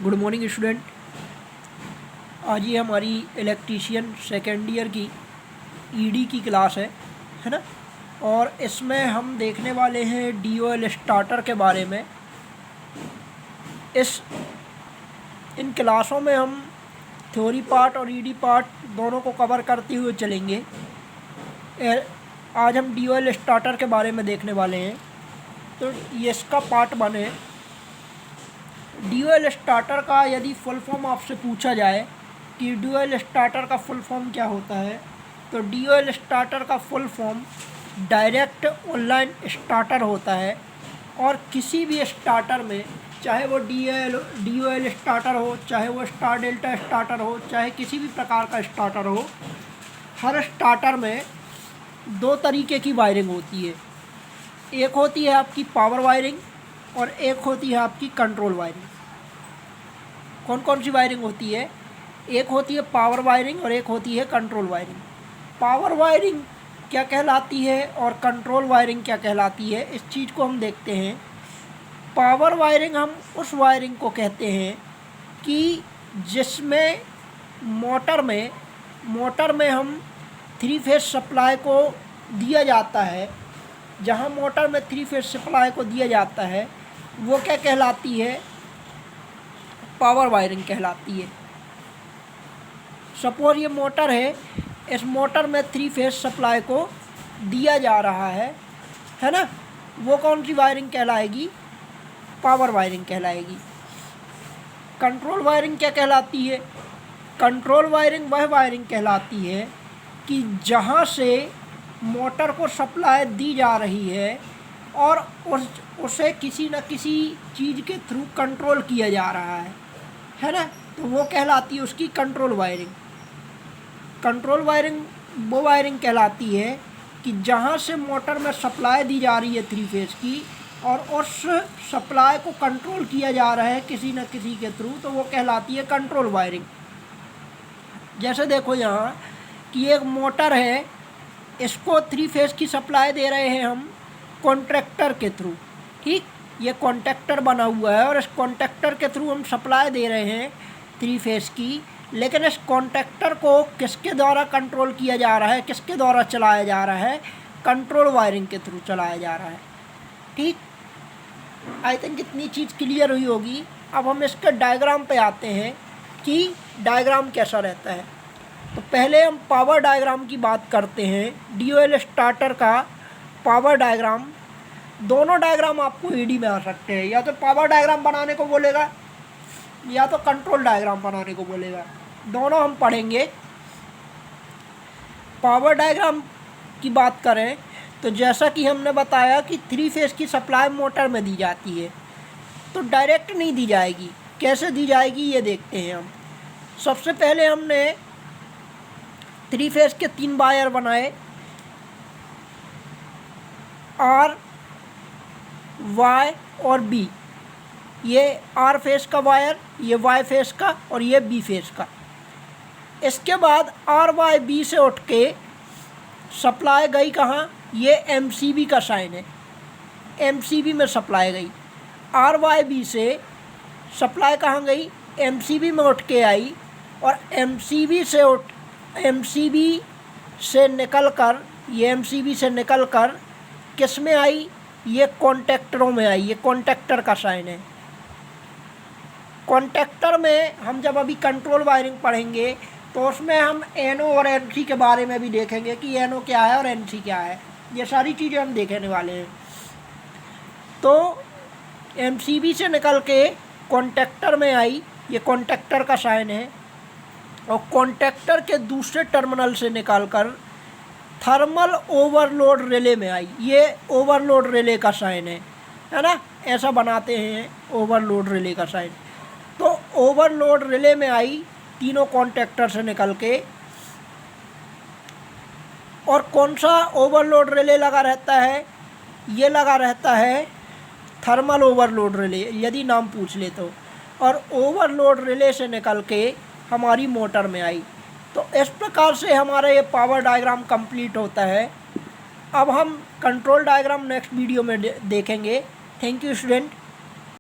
Good morning student. आज ये हमारी इलेक्ट्रीशियन सेकेंड ईयर की ईडी की क्लास है ना। और इसमें हम देखने वाले हैं डीओएल स्टार्टर के बारे में। इन क्लासों में हम थ्योरी पार्ट और ईडी पार्ट दोनों को कवर करते हुए चलेंगे। आज हम डीओएल स्टार्टर के बारे में देखने वाले हैं, तो ये इसका पार्ट 1 है। डीओएल स्टार्टर का यदि फुल फॉर्म आपसे पूछा जाए कि डीओएल स्टार्टर का फुल फॉर्म क्या होता है, तो डीओएल स्टार्टर का full form direct online starter होता है। और किसी भी स्टार्टर में, चाहे वो डीओएल स्टार्टर हो, चाहे वो स्टार डेल्टा स्टार्टर हो, चाहे किसी भी प्रकार का स्टार्टर हो, हर स्टार्टर में 2 तरीके की वायरिंग होती है। एक होती है आपकी पावर वायरिंग और एक होती है आपकी कंट्रोल वायरिंग। कौन कौन सी वायरिंग होती है? एक होती है पावर वायरिंग और एक होती है कंट्रोल वायरिंग। पावर वायरिंग क्या कहलाती है और कंट्रोल वायरिंग क्या कहलाती है, इस चीज़ को हम देखते हैं। पावर वायरिंग हम उस वायरिंग को कहते हैं कि जिसमें मोटर में हम 3 फेज सप्लाई को दिया जाता है। जहाँ मोटर में 3 फेज सप्लाई को दिया जाता है वो क्या कहलाती है? पावर वायरिंग कहलाती है। सपोज ये मोटर है, इस मोटर में 3 फेज सप्लाई को दिया जा रहा है ना। वो कौन सी वायरिंग कहलाएगी? पावर वायरिंग कहलाएगी। कंट्रोल वायरिंग क्या कहलाती है? कंट्रोल वायरिंग वह वायरिंग कहलाती है कि जहाँ से मोटर को सप्लाई दी जा रही है और उसे किसी न किसी चीज़ के थ्रू कंट्रोल किया जा रहा है ना, तो वो कहलाती है उसकी कंट्रोल वायरिंग। कंट्रोल वायरिंग वो वायरिंग कहलाती है कि जहाँ से मोटर में सप्लाई दी जा रही है 3 फेज की और उस सप्लाई को कंट्रोल किया जा रहा है किसी न किसी के थ्रू, तो वो कहलाती है कंट्रोल वायरिंग। जैसे देखो यहाँ कि एक मोटर है, इसको 3 फेज की सप्लाई दे रहे हैं हम कॉन्ट्रैक्टर के थ्रू। ठीक, ये कॉन्ट्रैक्टर बना हुआ है और इस कॉन्ट्रैक्टर के थ्रू हम सप्लाई दे रहे हैं 3 फेज की। लेकिन इस कॉन्ट्रैक्टर को किसके द्वारा कंट्रोल किया जा रहा है, किसके द्वारा चलाया जा रहा है? कंट्रोल वायरिंग के थ्रू चलाया जा रहा है। ठीक, आई थिंक इतनी चीज़ क्लियर हुई होगी। अब हम इसके डायग्राम पे आते हैं कि डायग्राम कैसा रहता है। तो पहले हम पावर डायग्राम की बात करते हैं। डीओएल स्टार्टर का पावर डायग्राम, दोनों डायग्राम आपको ईडी में आ सकते हैं। या तो पावर डायग्राम बनाने को बोलेगा या तो कंट्रोल डायग्राम बनाने को बोलेगा, दोनों हम पढ़ेंगे। पावर डायग्राम की बात करें तो जैसा कि हमने बताया कि 3 फेज की सप्लाई मोटर में दी जाती है, तो डायरेक्ट नहीं दी जाएगी। कैसे दी जाएगी ये देखते हैं हम। सबसे पहले हमने 3 फेज के 3 वायर बनाए, आर, वाई और बी। ये आर फेज का वायर, ये वाई फेज का और ये बी फेज का। इसके बाद आर वाई बी से उठ के सप्लाई गई कहाँ? ये एमसीबी का साइन है, एमसीबी में सप्लाई गई। आर वाई बी से सप्लाई कहाँ गई? एमसीबी में उठ के आई और एमसीबी से निकल कर किस में आई? ये कॉन्टैक्टरों में आई। ये कॉन्टैक्टर का साइन है। कॉन्टैक्टर में हम जब अभी कंट्रोल वायरिंग पढ़ेंगे तो उसमें हम एनओ और एनसी के बारे में भी देखेंगे कि एनओ क्या है और एनसी क्या है। ये सारी चीज़ें हम देखने वाले हैं। तो एमसीबी से निकल के कॉन्टैक्टर में आई, ये कॉन्टैक्टर का साइन है। और कॉन्टैक्टर के दूसरे टर्मिनल से निकालकर थर्मल ओवरलोड रिले में आई, ये ओवरलोड रिले का साइन है ना। ऐसा बनाते हैं ओवरलोड रिले का साइन। तो ओवरलोड रिले में आई तीनों कॉन्टैक्टर से निकल के। और कौन सा ओवरलोड रिले लगा रहता है? ये लगा रहता है थर्मल ओवरलोड रिले, यदि नाम पूछ ले तो। और ओवरलोड रिले से निकल के हमारी मोटर में आई। तो इस प्रकार से हमारा ये पावर डायग्राम कंप्लीट होता है। अब हम कंट्रोल डायग्राम नेक्स्ट वीडियो में देखेंगे। Thank you student.